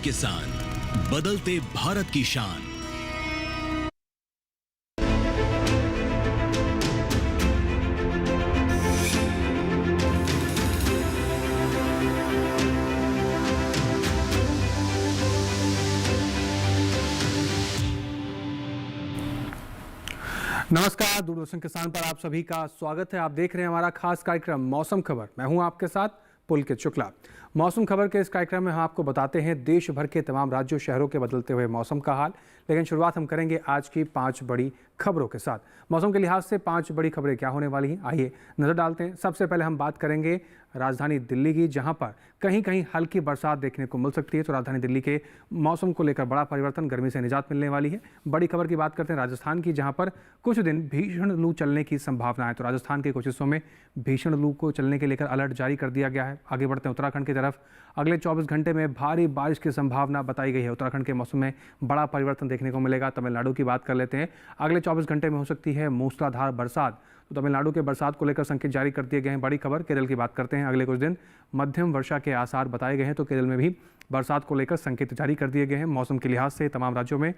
किसान, बदलते भारत की शान। नमस्कार, दूरदर्शन किसान पर आप सभी का स्वागत है। आप देख रहे हैं हमारा खास कार्यक्रम मौसम खबर। मैं हूं आपके साथ पुलकित शुक्ला। मौसम खबर के इस कार्यक्रम में हम आपको बताते हैं देश भर के तमाम राज्यों शहरों के बदलते हुए मौसम का हाल। लेकिन शुरुआत हम करेंगे आज की 5 बड़ी खबरों के साथ। मौसम के लिहाज से 5 बड़ी खबरें क्या होने वाली हैं, आइए नजर डालते हैं। सबसे पहले हम बात करेंगे राजधानी दिल्ली की, जहां पर कहीं कहीं हल्की बरसात देखने को मिल सकती है। तो राजधानी दिल्ली के मौसम को लेकर बड़ा परिवर्तन, गर्मी से निजात मिलने वाली है। बड़ी खबर की बात करते हैं राजस्थान की, जहां पर कुछ दिन भीषण लू चलने की संभावना है। तो राजस्थान के कुछ हिस्सों में भीषण लू को चलने के लेकर अलर्ट जारी कर दिया गया है। आगे बढ़ते हैं उत्तराखंड की तरफ। अगले 24 घंटे में भारी बारिश की संभावना बताई गई है। उत्तराखंड के मौसम में बड़ा परिवर्तन देखने को मिलेगा। तमिलनाडु की बात कर लेते हैं। अगले 24 घंटे में हो सकती है मूसलाधार बरसात। तो तमिलनाडु के बरसात को लेकर संकेत जारी कर दिए गए हैं। बड़ी खबर केरल की बात करते हैं। अगले कुछ दिन मध्यम वर्षा के आसार बताए गए हैं। तो केरल में भी बरसात को लेकर संकेत जारी कर दिए गए हैं। मौसम के लिहाज से तमाम राज्यों में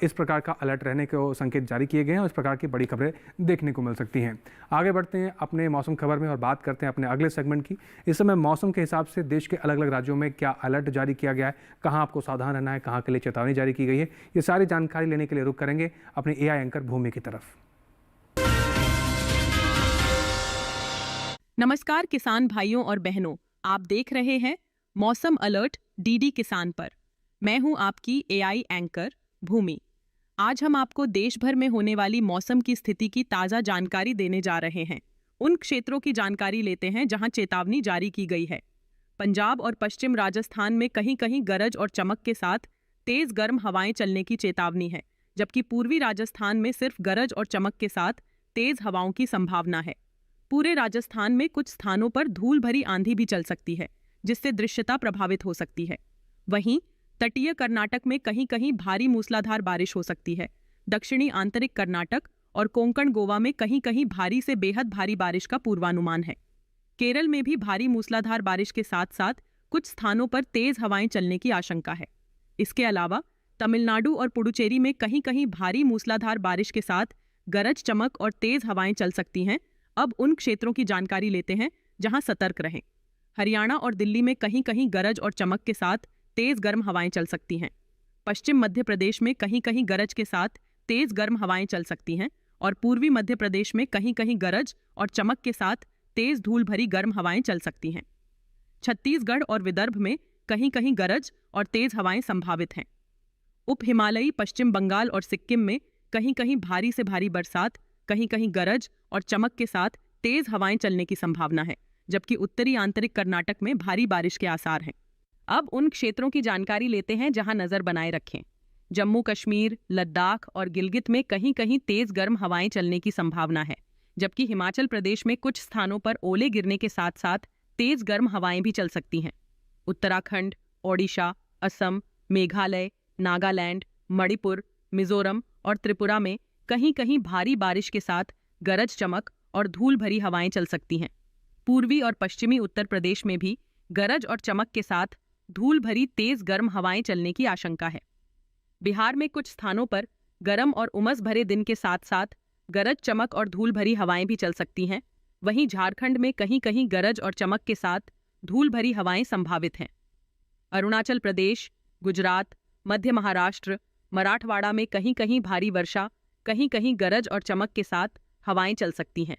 इस प्रकार का अलर्ट रहने को संकेत जारी किए गए हैं और इस प्रकार की बड़ी खबरें देखने को मिल सकती हैं। आगे बढ़ते हैं अपने मौसम खबर में और बात करते हैं अपने अगले सेगमेंट की। इस समय मौसम के हिसाब से देश के अलग अलग राज्यों में क्या अलर्ट जारी किया गया है, कहाँ आपको सावधान रहना है, कहाँ के लिए चेतावनी जारी की गई है, ये सारी जानकारी लेने के लिए रुख करेंगे अपने AI एंकर भूमि की तरफ। नमस्कार किसान भाइयों और बहनों, आप देख रहे हैं मौसम अलर्ट DD किसान पर। मैं हूं आपकी AI एंकर भूमि। आज हम आपको देश भर में होने वाली मौसम की स्थिति की ताज़ा जानकारी देने जा रहे हैं। उन क्षेत्रों की जानकारी लेते हैं जहां चेतावनी जारी की गई है। पंजाब और पश्चिम राजस्थान में कहीं कहीं गरज और चमक के साथ तेज गर्म हवाएं चलने की चेतावनी है, जबकि पूर्वी राजस्थान में सिर्फ गरज और चमक के साथ तेज हवाओं की संभावना है। पूरे राजस्थान में कुछ स्थानों पर धूल भरी आंधी भी चल सकती है, जिससे दृश्यता प्रभावित हो सकती है। वहीं तटीय कर्नाटक में कहीं कहीं भारी मूसलाधार बारिश हो सकती है। दक्षिणी आंतरिक कर्नाटक और कोंकण गोवा में कहीं कहीं भारी से बेहद भारी बारिश का पूर्वानुमान है। केरल में भी भारी मूसलाधार बारिश के साथ साथ कुछ स्थानों पर तेज हवाएं चलने की आशंका है। इसके अलावा तमिलनाडु और पुडुचेरी में कहीं कहीं भारी मूसलाधार बारिश के साथ गरज चमक और तेज हवाएं चल सकती हैं। अब उन क्षेत्रों की जानकारी लेते हैं जहां सतर्क रहें। हरियाणा और दिल्ली में कहीं कहीं गरज और चमक के साथ तेज गर्म हवाएं चल सकती हैं। पश्चिम मध्य प्रदेश में कहीं कहीं गरज के साथ तेज गर्म हवाएं चल सकती हैं और पूर्वी मध्य प्रदेश में कहीं कहीं गरज और चमक के साथ तेज धूल भरी गर्म हवाएं चल सकती हैं। छत्तीसगढ़ और विदर्भ में कहीं कहीं गरज और तेज हवाएं संभावित हैं। उप हिमालयी पश्चिम बंगाल और सिक्किम में कहीं कहीं भारी से भारी बरसात, कहीं कहीं गरज और चमक के साथ तेज हवाएं चलने की संभावना है, जबकि उत्तरी आंतरिक कर्नाटक में भारी बारिश के आसार हैं। अब उन क्षेत्रों की जानकारी लेते हैं जहां नजर बनाए रखें। जम्मू कश्मीर, लद्दाख और गिलगित में कहीं कहीं तेज गर्म हवाएं चलने की संभावना है, जबकि हिमाचल प्रदेश में कुछ स्थानों पर ओले गिरने के साथ साथ तेज गर्म हवाएं भी चल सकती हैं। उत्तराखंड, ओडिशा, असम, मेघालय, नागालैंड, मणिपुर, मिजोरम और त्रिपुरा में कहीं कहीं भारी बारिश के साथ गरज चमक और धूल भरी हवाएं चल सकती हैं। पूर्वी और पश्चिमी उत्तर प्रदेश में भी गरज और चमक के साथ धूल भरी तेज गर्म हवाएं चलने की आशंका है। बिहार में कुछ स्थानों पर गर्म और उमस भरे दिन के साथ साथ गरज चमक और धूल भरी हवाएं भी चल सकती हैं। वहीं झारखंड में कहीं कहीं गरज और चमक के साथ धूल भरी हवाएं संभावित हैं। अरुणाचल प्रदेश, गुजरात, मध्य महाराष्ट्र, मराठवाड़ा में कहीं कहीं भारी वर्षा, कहीं कहीं गरज और चमक के साथ हवाएं चल सकती हैं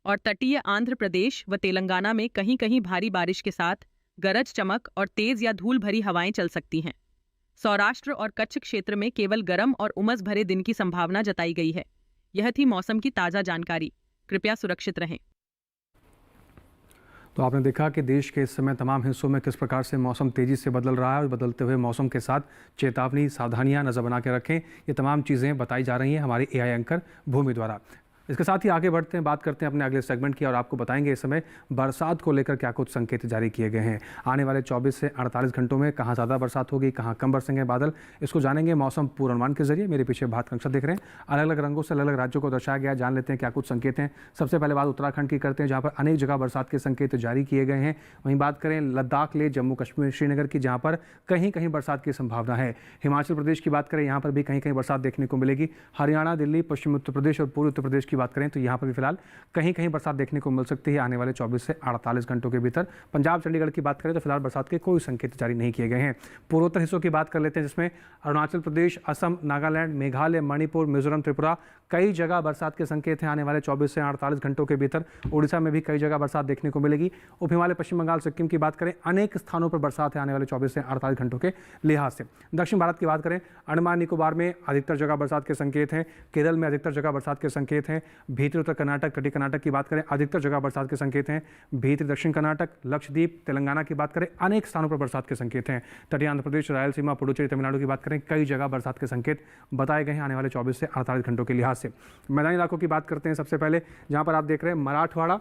और तटीय आंध्र प्रदेश व तेलंगाना में कहीं कहीं भारी बारिश के साथ गरज चमक और तेज या धूल भरी हवाएं चल सकती हैं। सौराष्ट्र और कच्छ क्षेत्र में केवल गर्म और उमस भरे दिन की संभावना जताई गई है। यह थी मौसम की ताज़ा जानकारी। कृपया सुरक्षित रहें। तो आपने देखा कि देश के इस समय तमाम हिस्सों में किस प्रकार से मौसम तेज़ी से बदल रहा है और बदलते हुए मौसम के साथ चेतावनी, सावधानियां नज़र बना के रखें। ये तमाम चीज़ें बताई जा रही हैं हमारे AI एंकर भूमि द्वारा। इसके साथ ही आगे बढ़ते हैं, बात करते हैं अपने अगले सेगमेंट की और आपको बताएंगे इस समय बरसात को लेकर क्या कुछ संकेत जारी किए गए हैं। आने वाले 24 से 48 घंटों में कहाँ ज़्यादा बरसात होगी, कहाँ कम बरसेंगे बादल, इसको जानेंगे मौसम पूर्वानुमान के जरिए। मेरे पीछे भारत नक्शा देख रहे हैं, अलग अलग रंगों से अलग अलग राज्यों को दर्शाया गया है। जान लेते हैं क्या कुछ संकेत हैं। सबसे पहले बात उत्तराखंड की करते हैं, जहाँ पर अनेक जगह बरसात के संकेत जारी किए गए हैं। वहीं बात करें लद्दाख ले जम्मू कश्मीर श्रीनगर की, जहाँ पर कहीं कहीं बरसात की संभावना है। हिमाचल प्रदेश की बात करें, यहाँ पर भी कहीं कहीं बरसात देखने को मिलेगी। हरियाणा, दिल्ली, पश्चिमी उत्तर प्रदेश और पूर्वी उत्तर प्रदेश की बात करें तो यहाँ पर भी फिलहाल कहीं कहीं बरसात देखने को मिल सकती है आने वाले 24 से 48 घंटों के भीतर। पंजाब, चंडीगढ़ की बात करें तो फिलहाल बरसात के कोई संकेत जारी नहीं किए गए हैं। पूर्वोत्तर हिस्सों की बात कर लेते हैं, जिसमें अरुणाचल प्रदेश, असम, नागालैंड, मेघालय, मणिपुर, मिजोरम, त्रिपुरा, कई जगह बरसात के संकेत हैं आने वाले 24 से 48 घंटों के भीतर। उड़ीसा में भी कई जगह बरसात देखने को मिलेगी। उप हिमालय, पश्चिम बंगाल, सिक्किम की बात करें, अनेक स्थानों पर बरसात है आने वाले 24 से 48 घंटों के लिहाज से। दक्षिण भारत की बात करें, अंडमान निकोबार में अधिकतर जगह बरसात के संकेत हैं। केरल में अधिकतर जगह बरसात के संकेत हैं। भीतरी उत्तर कर्नाटक, तटीय कर्नाटक की बात करें, अधिकतर जगह बरसात के संकेत हैं। भीतरी दक्षिण कर्नाटक, लक्षद्वीप, तेलंगाना की बात करें, अनेक स्थानों पर बरसात के संकेत हैं। तटीय आंध्र प्रदेश, रायलसीमा, पुडुचेरी, तमिलनाडु की बात करें, कई जगह बरसात के संकेत बताए गए हैं आने वाले 24 से 48 घंटों के लिहाज से। मैदानी इलाकों की बात करते हैं सबसे पहले, जहां पर आप देख रहे हैं मराठवाड़ा,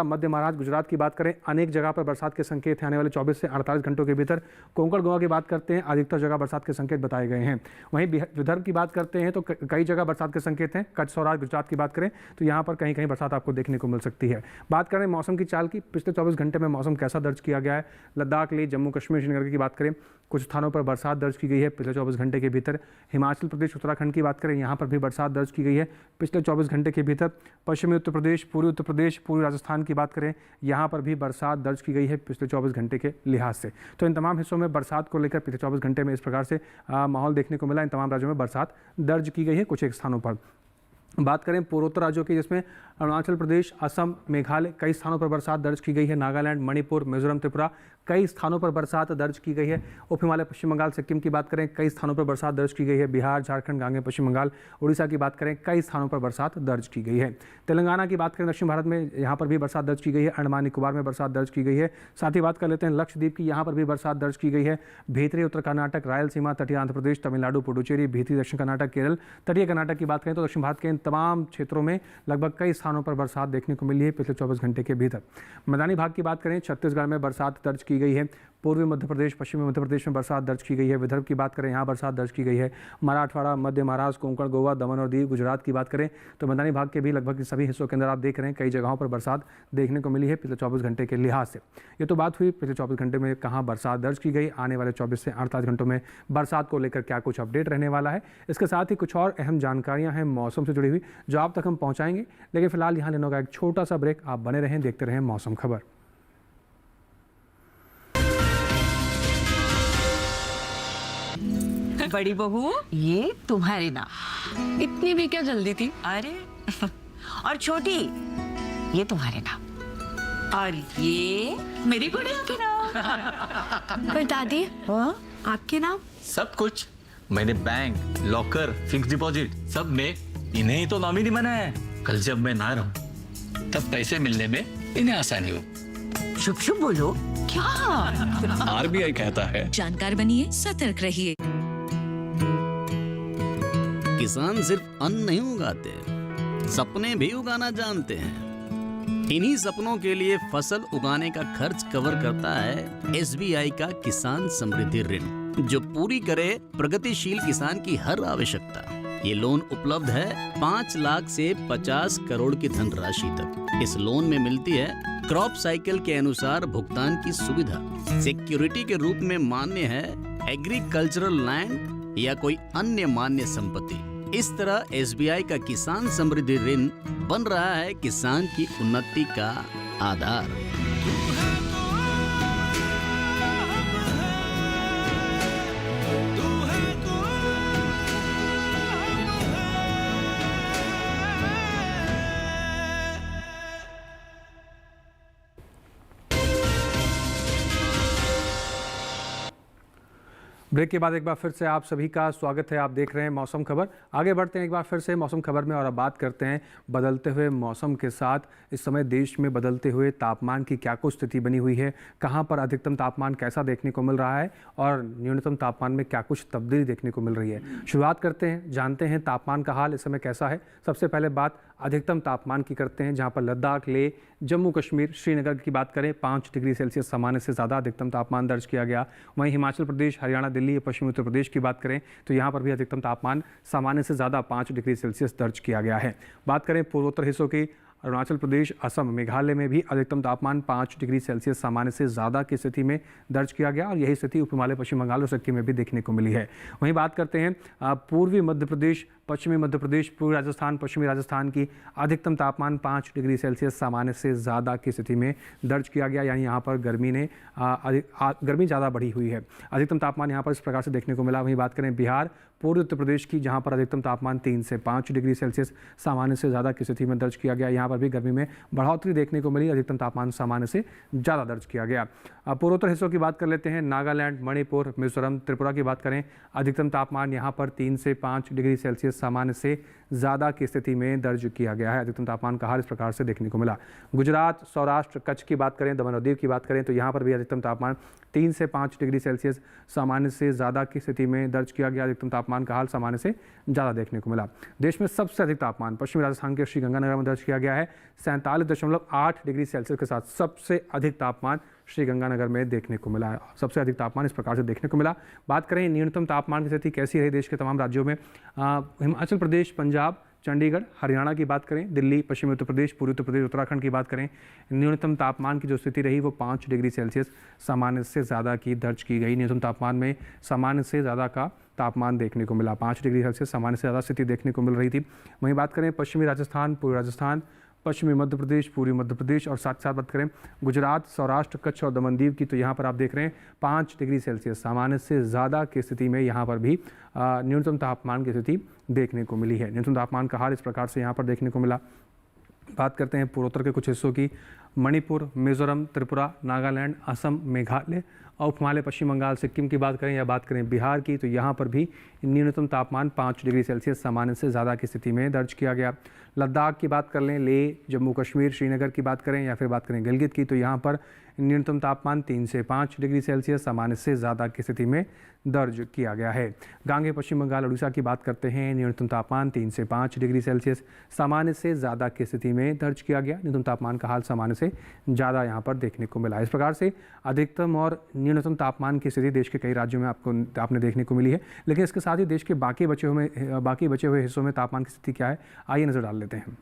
मध्य महाराष्ट्र, गुजरात की बात करें, अनेक जगह पर बरसात के संकेत हैं आने वाले 24 से 48 घंटों के भीतर। कोंकण, गोवा की बात करते हैं, अधिकतर जगह बरसात के संकेत बताए गए हैं। वहीं विदर्भ की बात करते हैं तो कई जगह बरसात के संकेत हैं। कच्छ, सौराष्ट्र, गुजरात की बात करें तो यहाँ पर कहीं कहीं बरसात आपको देखने को मिल सकती है। बात करें मौसम की चाल की, पिछले 24 घंटे में मौसम कैसा दर्ज किया गया है। लद्दाख, लेह, जम्मू कश्मीर, श्रीनगर की बात करें, कुछ स्थानों पर बरसात दर्ज की गई है पिछले 24 घंटे के भीतर। हिमाचल प्रदेश, उत्तराखंड की बात करें, यहाँ पर भी बरसात दर्ज की गई है पिछले 24 घंटे के भीतर। पश्चिमी उत्तर प्रदेश, पूर्वी उत्तर प्रदेश, पूर्वी राजस्थान की बात करें, यहाँ पर भी बरसात दर्ज की गई है पिछले 24 घंटे के लिहाज से। तो इन तमाम हिस्सों में बरसात को लेकर पिछले 24 घंटे में इस प्रकार से माहौल देखने को मिला। इन तमाम राज्यों में बरसात दर्ज की गई है कुछ एक स्थानों पर। बात करें पूर्वोत्तर राज्यों की, जिसमें अरुणाचल प्रदेश, असम, मेघालय, कई स्थानों पर बरसात दर्ज की गई है। नागालैंड, मणिपुर, मिजोरम, त्रिपुरा, कई स्थानों पर बरसात दर्ज की गई है। उप हिमालय, पश्चिम बंगाल, सिक्किम की बात करें, कई स्थानों पर बरसात दर्ज की गई है। बिहार, झारखंड, गांगे, पश्चिम बंगाल, उड़ीसा की बात करें, कई स्थानों पर बरसात दर्ज की गई है। तेलंगाना की बात करें, दक्षिण भारत में यहाँ पर भी बरसात दर्ज की गई है। अंडमान निकोबार में बरसात दर्ज की गई है। साथ ही बात कर लेते हैं लक्षद्वीप की, यहाँ पर भी बरसात दर्ज की गई है। भीतरी उत्तर कर्नाटक, रायलसीमा, तटीय आंध्र प्रदेश, तमिलनाडु, पुडुचेरी, भीतरी दक्षिण कर्नाटक, केरल, तटीय कर्नाटक की बात करें तो दक्षिण भारत के इन तमाम क्षेत्रों में लगभग कई स्थानों पर बरसात देखने को मिली है पिछले 24 घंटे के भीतर। मैदानी भाग की बात करें, छत्तीसगढ़ में बरसात दर्ज की गई है। पूर्वी मध्य प्रदेश, पश्चिमी मध्य प्रदेश में बरसात दर्ज की गई है। विदर्भ की बात करें, यहाँ बरसात दर्ज की गई है। मराठवाड़ा, मध्य महाराष्ट्र, कोंकण, गोवा, दमन और दीव, गुजरात की बात करें तो मैदानी भाग के भी लगभग सभी हिस्सों के अंदर आप देख रहे हैं कई जगहों पर बरसात देखने को मिली है पिछले 24 घंटे के लिहाज से। ये तो बात हुई पिछले 24 घंटे में कहाँ बरसात दर्ज की गई। आने वाले 24 से 48 घंटों में बरसात को लेकर क्या कुछ अपडेट रहने वाला है, इसके साथ ही कुछ और अहम जानकारियाँ हैं मौसम से जुड़ी हुई जो आप तक हम पहुँचाएंगे। लेकिन फिलहाल यहाँ लेने का एक छोटा सा ब्रेक, आप बने रहें, देखते रहें मौसम खबर। बड़ी बहू, ये तुम्हारे नाम। इतनी भी क्या जल्दी थी? अरे और छोटी, ये तुम्हारे नाम। और ये मेरी गुड़िया के नाम। पर दादी, हाँ? आपके नाम? सब कुछ मैंने बैंक, लॉकर, फिक्स डिपॉजिट सब में इन्हें ही तो नॉमिनी बनाया है। कल जब मैं ना रहूं तब पैसे मिलने में इन्हें आसानी हो। शुभ शुभ बोलो। क्या? आरबीआई कहता है जानकार बनिए, सतर्क रहिए। किसान सिर्फ अन्न नहीं उगाते, सपने भी उगाना जानते हैं। इन्हीं सपनों के लिए फसल उगाने का खर्च कवर करता है एसबीआई का किसान समृद्धि ऋण, जो पूरी करे प्रगतिशील किसान की हर आवश्यकता। ये लोन उपलब्ध है 5 लाख से 50 करोड़ की धनराशि तक। इस लोन में मिलती है क्रॉप साइकिल के अनुसार भुगतान की सुविधा। सिक्योरिटी के रूप में मान्य है एग्रीकल्चरल लैंड या कोई अन्य मान्य संपत्ति। इस तरह एसबीआई का किसान समृद्धि ऋण बन रहा है किसान की उन्नति का आधार। ब्रेक के बाद एक बार फिर से आप सभी का स्वागत है। आप देख रहे हैं मौसम खबर। आगे बढ़ते हैं एक बार फिर से मौसम खबर में और अब बात करते हैं बदलते हुए मौसम के साथ इस समय देश में बदलते हुए तापमान की क्या कुछ स्थिति बनी हुई है, कहां पर अधिकतम तापमान कैसा देखने को मिल रहा है और न्यूनतम तापमान में क्या कुछ तब्दीली देखने को मिल रही है। शुरुआत करते हैं, जानते हैं तापमान का हाल इस समय कैसा है। सबसे पहले बात अधिकतम तापमान की करते हैं, जहां पर लद्दाख, लेह, जम्मू कश्मीर, श्रीनगर की बात करें 5 डिग्री सेल्सियस सामान्य से ज़्यादा अधिकतम तापमान दर्ज किया गया। वहीं हिमाचल प्रदेश, हरियाणा, दिल्ली, पश्चिमी उत्तर प्रदेश की बात करें तो यहाँ पर भी अधिकतम तापमान सामान्य से ज़्यादा 5 डिग्री सेल्सियस दर्ज किया गया है। बात करें पूर्वोत्तर हिस्सों की, अरुणाचल प्रदेश, असम, मेघालय में भी अधिकतम तापमान 5 डिग्री सेल्सियस सामान्य से ज़्यादा की स्थिति में दर्ज किया गया और यही स्थिति उप हिमालय, पश्चिम बंगाल और सिक्किम में भी देखने को मिली है। वहीं बात करते हैं पूर्वी मध्य प्रदेश, पश्चिमी मध्य प्रदेश, पूर्वी राजस्थान, पश्चिमी राजस्थान की अधिकतम तापमान 5 डिग्री सेल्सियस सामान्य से ज़्यादा की स्थिति में दर्ज किया गया। यानी यहाँ पर गर्मी ज़्यादा बढ़ी हुई है। अधिकतम तापमान यहाँ पर इस प्रकार से देखने को मिला। वहीं बात करें बिहार, पूर्वी उत्तर प्रदेश की, जहाँ पर अधिकतम तापमान 3 से 5 डिग्री सेल्सियस सामान्य से ज़्यादा की स्थिति में दर्ज किया गया। यहाँ पर भी गर्मी में बढ़ोतरी देखने को मिली, अधिकतम तापमान सामान्य से ज़्यादा दर्ज किया गया। पूर्वोत्तर हिस्सों की बात कर लेते हैं, नागालैंड, मणिपुर, मिजोरम, त्रिपुरा की बात करें, अधिकतम तापमान यहाँ पर 3 से 5 डिग्री सेल्सियस सामान्य से ज़्यादा की स्थिति में दर्ज किया गया है। अधिकतम तापमान का हाल इस प्रकार से देखने को मिला। गुजरात, सौराष्ट्र, कच्छ की बात करें, दमन और दीव की बात करें तो यहाँ पर भी अधिकतम तापमान 3 से 5 डिग्री सेल्सियस सामान्य से ज़्यादा की स्थिति में दर्ज किया गया। अधिकतम तापमान का हाल सामान्य से ज़्यादा देखने को मिला। देश में सबसे अधिक तापमान पश्चिमी राजस्थान के श्रीगंगानगर में दर्ज किया गया है। 47.8 डिग्री सेल्सियस के साथ सबसे अधिक तापमान श्रीगंगानगर में देखने को मिला है। सबसे अधिक तापमान इस प्रकार से देखने को मिला। बात करें न्यूनतम तापमान की स्थिति कैसी रही देश के तमाम राज्यों में, हिमाचल प्रदेश, पंजाब, चंडीगढ़, हरियाणा की बात करें, दिल्ली, पश्चिमी उत्तर प्रदेश, पूर्वी उत्तर प्रदेश, उत्तराखंड की बात करें, न्यूनतम तापमान की जो स्थिति रही वो 5 डिग्री सेल्सियस सामान्य से ज़्यादा की दर्ज की गई। न्यूनतम तापमान में सामान्य से ज़्यादा का तापमान देखने को मिला। 5 डिग्री सेल्सियस सामान्य से ज़्यादा स्थिति देखने को मिल रही थी। वहीं बात करें पश्चिमी राजस्थान, पूर्वी राजस्थान, पश्चिमी मध्य प्रदेश, पूर्वी मध्य प्रदेश और साथ साथ बात करें गुजरात, सौराष्ट्र, कच्छ और दमन दीव की तो यहाँ पर आप देख रहे हैं 5 डिग्री सेल्सियस सामान्य से ज़्यादा की स्थिति में यहाँ पर भी न्यूनतम तापमान की स्थिति देखने को मिली है। न्यूनतम तापमान का हाल इस प्रकार से यहाँ पर देखने को मिला। बात करते हैं पूर्वोत्तर के कुछ हिस्सों की, मणिपुर, मिजोरम, त्रिपुरा, नागालैंड, असम, मेघालय और उप हिमालय, पश्चिम बंगाल, सिक्किम की बात करें या बात करें बिहार की तो यहाँ पर भी न्यूनतम तापमान 5 डिग्री सेल्सियस सामान्य से ज़्यादा की स्थिति में दर्ज किया गया। लद्दाख की बात कर लें, लेह, जम्मू कश्मीर, श्रीनगर की बात करें या फिर बात करें गिलगित की तो यहाँ पर न्यूनतम तापमान 3 से 5 डिग्री सेल्सियस सामान्य से ज़्यादा की स्थिति में दर्ज किया गया है। गांगे, पश्चिम बंगाल, उड़ीसा की बात करते हैं, न्यूनतम तापमान 3 से 5 डिग्री सेल्सियस सामान्य से ज़्यादा की स्थिति में दर्ज किया गया। न्यूनतम तापमान का हाल सामान्य से ज़्यादा यहाँ पर देखने को मिला। इस प्रकार से अधिकतम और न्यूनतम तापमान की स्थिति देश के कई राज्यों में आपने देखने को मिली है। लेकिन इसके साथ ही देश के बाकी बचे हुए हिस्सों में तापमान की स्थिति क्या है, आइए नज़र डाल लेते हैं।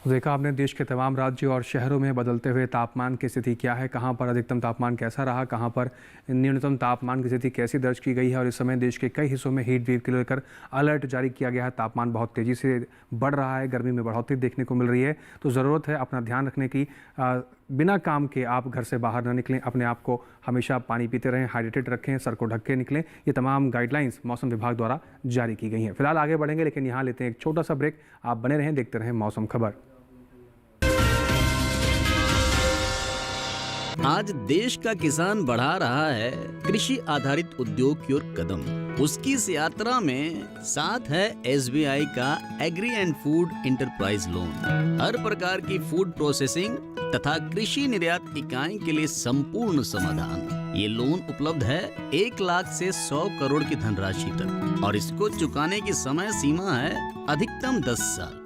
देखा आपने देश के तमाम राज्यों और शहरों में बदलते हुए तापमान की स्थिति क्या है, कहां पर अधिकतम तापमान कैसा रहा, कहां पर न्यूनतम तापमान की स्थिति कैसी दर्ज की गई है। और इस समय देश के कई हिस्सों में हीट वेव को लेकर अलर्ट जारी किया गया है। तापमान बहुत तेज़ी से बढ़ रहा है, गर्मी में बढ़ोतरी देखने को मिल रही है। तो ज़रूरत है अपना ध्यान रखने की, बिना काम के आप घर से बाहर ना निकलें, अपने आप को हमेशा पानी पीते रहें, हाइड्रेटेड रखें, सर को ढक के निकलें। ये तमाम गाइडलाइंस मौसम विभाग द्वारा जारी की गई हैं। फिलहाल आगे बढ़ेंगे, लेकिन यहाँ लेते हैं एक छोटा सा ब्रेक। आप बने रहें, देखते रहें मौसम खबर। आज देश का किसान बढ़ा रहा है कृषि आधारित उद्योग की ओर कदम। उसकी इस यात्रा में साथ है SBI का agri and food enterprise loan. हर प्रकार की फूड प्रोसेसिंग तथा कृषि निर्यात इकाई के लिए संपूर्ण समाधान। ये लोन उपलब्ध है 1 लाख से 100 करोड़ की धनराशि तक और इसको चुकाने की समय सीमा है अधिकतम 10 साल।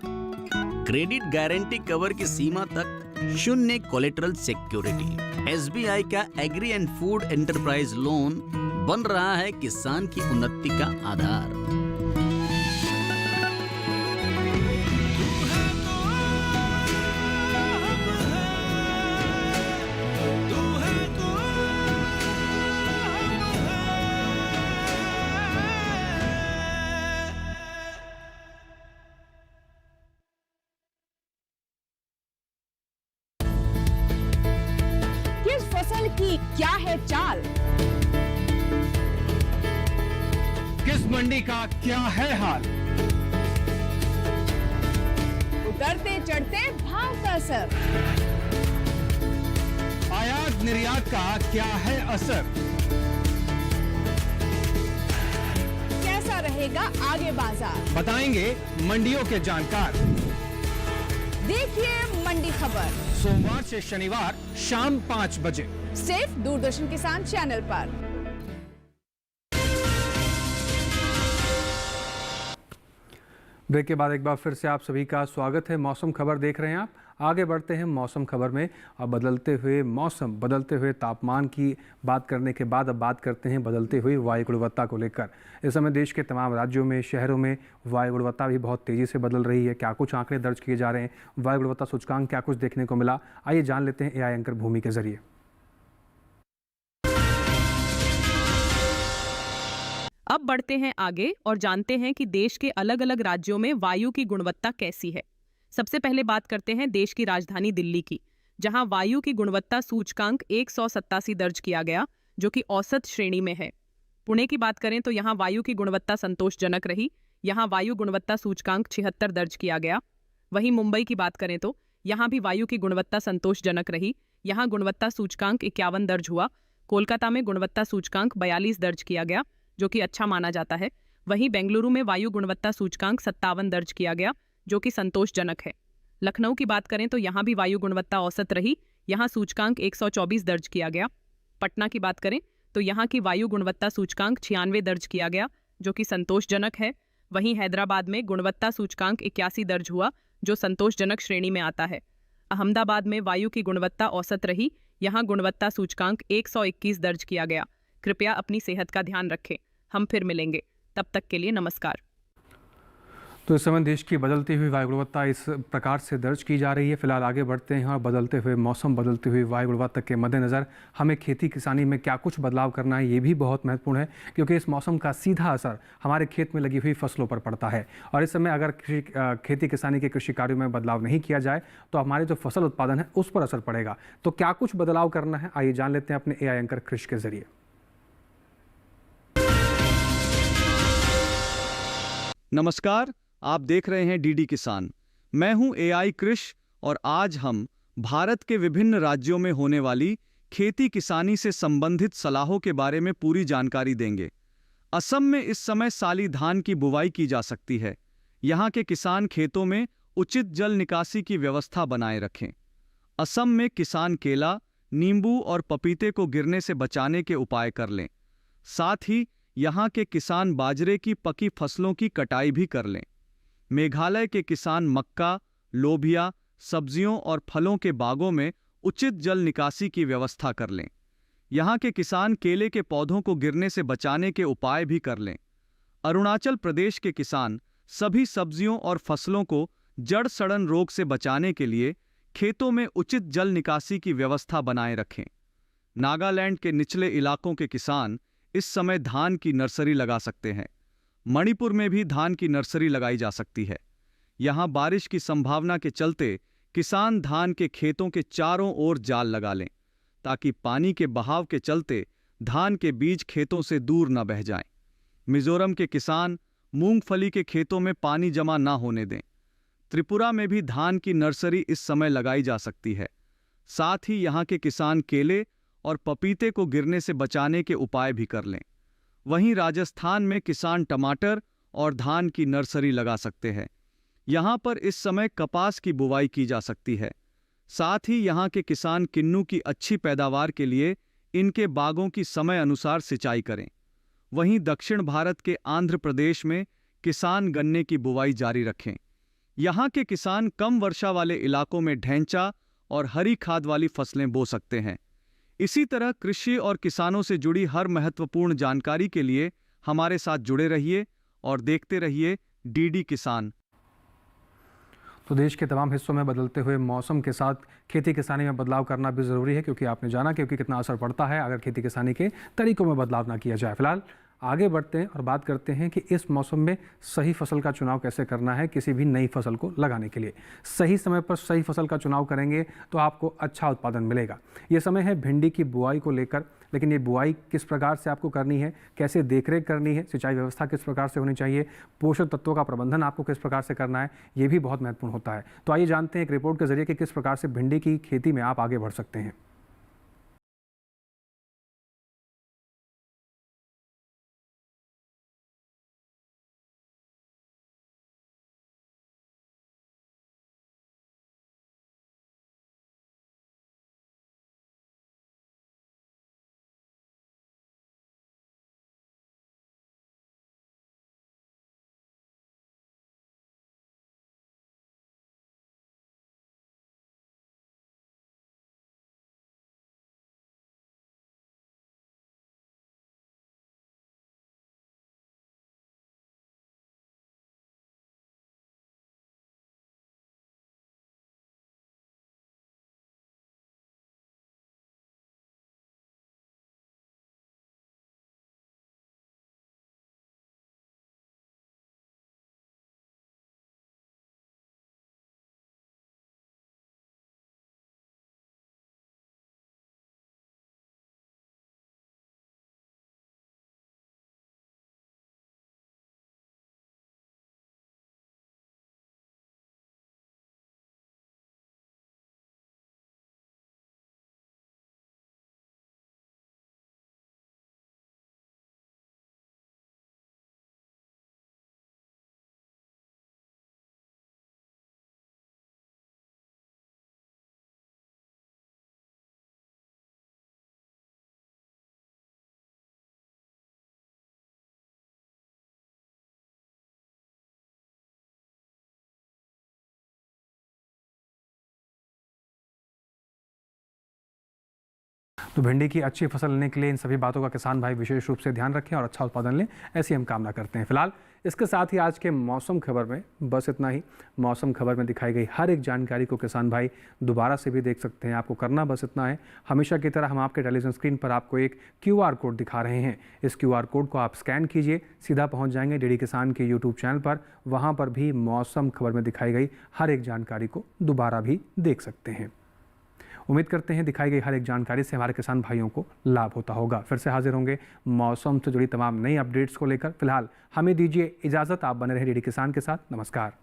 क्रेडिट गारंटी कवर की सीमा तक शून्य कोलेटरल सिक्योरिटी। एसबीआई का agri and food enterprise loan बन रहा है किसान की उन्नति का आधार। किस फसल की क्या है चाल, किस मंडी का क्या है हाल, उतरते चढ़ते भाव का असर, आयात निर्यात का क्या है असर, कैसा रहेगा आगे बाजार, बताएंगे मंडियों के जानकार। देखिए मंडी खबर सोमवार से शनिवार शाम 5 बजे सिर्फ दूरदर्शन किसान चैनल पर। ब्रेक के बाद एक बार फिर से आप सभी का स्वागत है। मौसम खबर देख रहे हैं आप। आगे बढ़ते हैं मौसम खबर में। अब बदलते हुए मौसम, बदलते हुए तापमान की बात करने के बाद अब बात करते हैं बदलती हुई वायु गुणवत्ता को लेकर। इस समय देश के तमाम राज्यों में, शहरों में वायु गुणवत्ता भी बहुत तेज़ी से बदल रही है। क्या कुछ आंकड़े दर्ज किए जा रहे हैं, वायु गुणवत्ता सूचकांक क्या कुछ देखने को मिला, आइए जान लेते हैं एआई एंकर भूमि के जरिए। अब बढ़ते हैं आगे और जानते हैं कि देश के अलग अलग राज्यों में वायु की गुणवत्ता कैसी है। सबसे पहले बात करते हैं देश की राजधानी दिल्ली की, जहां वायु की गुणवत्ता सूचकांक 187 दर्ज किया गया, जो कि औसत श्रेणी में है। पुणे की बात करें तो यहां वायु की गुणवत्ता संतोषजनक रही, यहां वायु गुणवत्ता सूचकांक 76 दर्ज किया गया। वहीं मुंबई की बात करें तो यहां भी वायु की गुणवत्ता संतोषजनक रही, यहां गुणवत्ता सूचकांक 51 दर्ज हुआ। कोलकाता में गुणवत्ता सूचकांक 42 दर्ज किया गया, जो कि अच्छा माना जाता है। वहीं बेंगलुरु में वायु गुणवत्ता सूचकांक 57 दर्ज किया गया, जो कि संतोषजनक है। लखनऊ की बात करें तो यहाँ भी वायु गुणवत्ता औसत रही, यहाँ सूचकांक 124 दर्ज किया गया। पटना की बात करें तो यहाँ की वायु गुणवत्ता सूचकांक 96 दर्ज किया गया, जो कि संतोषजनक है। वहीं हैदराबाद में गुणवत्ता सूचकांक 81 दर्ज हुआ, जो संतोषजनक श्रेणी में आता है। अहमदाबाद में वायु की गुणवत्ता औसत रही, यहाँ गुणवत्ता सूचकांक 121 दर्ज किया गया। कृपया अपनी सेहत का ध्यान रखें। हम फिर मिलेंगे, तब तक के लिए नमस्कार। तो इस समय देश की बदलती हुई वायु गुणवत्ता इस प्रकार से दर्ज की जा रही है। फिलहाल आगे बढ़ते हैं और बदलते हुए मौसम, बदलती हुई वायु गुणवत्ता के मद्देनज़र हमें खेती किसानी में क्या कुछ बदलाव करना है, ये भी बहुत महत्वपूर्ण है, क्योंकि इस मौसम का सीधा असर हमारे खेत में लगी हुई फसलों पर पड़ता है। और इस समय अगर खेती किसानी के कृषि कार्यों में बदलाव नहीं किया जाए तो हमारे जो फसल उत्पादन है उस पर असर पड़ेगा। तो क्या कुछ बदलाव करना है, आइए जान लेते हैं अपने एआई एंकर कृष के जरिए। नमस्कार, आप देख रहे हैं डीडी किसान। मैं हूं एआई कृष और आज हम भारत के विभिन्न राज्यों में होने वाली खेती किसानी से संबंधित सलाहों के बारे में पूरी जानकारी देंगे। असम में इस समय साली धान की बुवाई की जा सकती है। यहां के किसान खेतों में उचित जल निकासी की व्यवस्था बनाए रखें। असम में किसान केला, नींबू और पपीते को गिरने से बचाने के उपाय कर लें। साथ ही यहाँ के किसान बाजरे की पकी फसलों की कटाई भी कर लें। मेघालय के किसान मक्का, लोबिया, सब्जियों और फलों के बागों में उचित जल निकासी की व्यवस्था कर लें। यहाँ के किसान केले के पौधों को गिरने से बचाने के उपाय भी कर लें। अरुणाचल प्रदेश के किसान सभी सब्जियों और फसलों को जड़ सड़न रोग से बचाने के लिए खेतों में उचित जल निकासी की व्यवस्था बनाए रखें। नागालैंड के निचले इलाकों के किसान इस समय धान की नर्सरी लगा सकते हैं। मणिपुर में भी धान की नर्सरी लगाई जा सकती है। यहाँ बारिश की संभावना के चलते किसान धान के खेतों के चारों ओर जाल लगा लें, ताकि पानी के बहाव के चलते धान के बीज खेतों से दूर न बह जाएं। मिजोरम के किसान मूंगफली के खेतों में पानी जमा न होने दें। त्रिपुरा में भी धान की नर्सरी इस समय लगाई जा सकती है। साथ ही यहाँ के किसान केले और पपीते को गिरने से बचाने के उपाय भी कर लें। वहीं राजस्थान में किसान टमाटर और धान की नर्सरी लगा सकते हैं। यहाँ पर इस समय कपास की बुवाई की जा सकती है। साथ ही यहाँ के किसान किन्नू की अच्छी पैदावार के लिए इनके बागों की समय अनुसार सिंचाई करें। वहीं दक्षिण भारत के आंध्र प्रदेश में किसान गन्ने की बुवाई जारी रखें। यहाँ के किसान कम वर्षा वाले इलाकों में ढैंचा और हरी खाद वाली फसलें बो सकते हैं। इसी तरह कृषि और किसानों से जुड़ी हर महत्वपूर्ण जानकारी के लिए हमारे साथ जुड़े रहिए और देखते रहिए डीडी किसान। तो देश के तमाम हिस्सों में बदलते हुए मौसम के साथ खेती किसानी में बदलाव करना भी ज़रूरी है, क्योंकि आपने जाना क्योंकि कितना असर पड़ता है अगर खेती किसानी के तरीकों में बदलाव ना किया जाए। फिलहाल आगे बढ़ते हैं और बात करते हैं कि इस मौसम में सही फसल का चुनाव कैसे करना है। किसी भी नई फसल को लगाने के लिए सही समय पर सही फसल का चुनाव करेंगे तो आपको अच्छा उत्पादन मिलेगा। ये समय है भिंडी की बुआई को लेकर, लेकिन ये बुआई किस प्रकार से आपको करनी है, कैसे देखरेख करनी है, सिंचाई व्यवस्था किस प्रकार से होनी चाहिए, पोषक तत्वों का प्रबंधन आपको किस प्रकार से करना है, ये भी बहुत महत्वपूर्ण होता है। तो आइए जानते हैं एक रिपोर्ट के जरिए कि किस प्रकार से भिंडी की खेती में आप आगे बढ़ सकते हैं। तो भिंडी की अच्छी फसल लेने के लिए इन सभी बातों का किसान भाई विशेष रूप से ध्यान रखें और अच्छा उत्पादन लें, ऐसी हम कामना करते हैं। फिलहाल इसके साथ ही आज के मौसम खबर में बस इतना ही। मौसम खबर में दिखाई गई हर एक जानकारी को किसान भाई दोबारा से भी देख सकते हैं। आपको करना बस इतना है, हमेशा की तरह हम आपके टेलीविजन स्क्रीन पर आपको एक QR कोड दिखा रहे हैं। इस QR कोड को आप स्कैन कीजिए, सीधा पहुँच जाएंगे डीडी किसान के यूट्यूब चैनल पर। वहाँ पर भी मौसम खबर में दिखाई गई हर एक जानकारी को दोबारा भी देख सकते हैं। उम्मीद करते हैं दिखाई गई हर एक जानकारी से हमारे किसान भाइयों को लाभ होता होगा। फिर से हाजिर होंगे मौसम से जुड़ी तमाम नई अपडेट्स को लेकर। फिलहाल हमें दीजिए इजाज़त, आप बने रहे डीडी किसान के साथ। नमस्कार।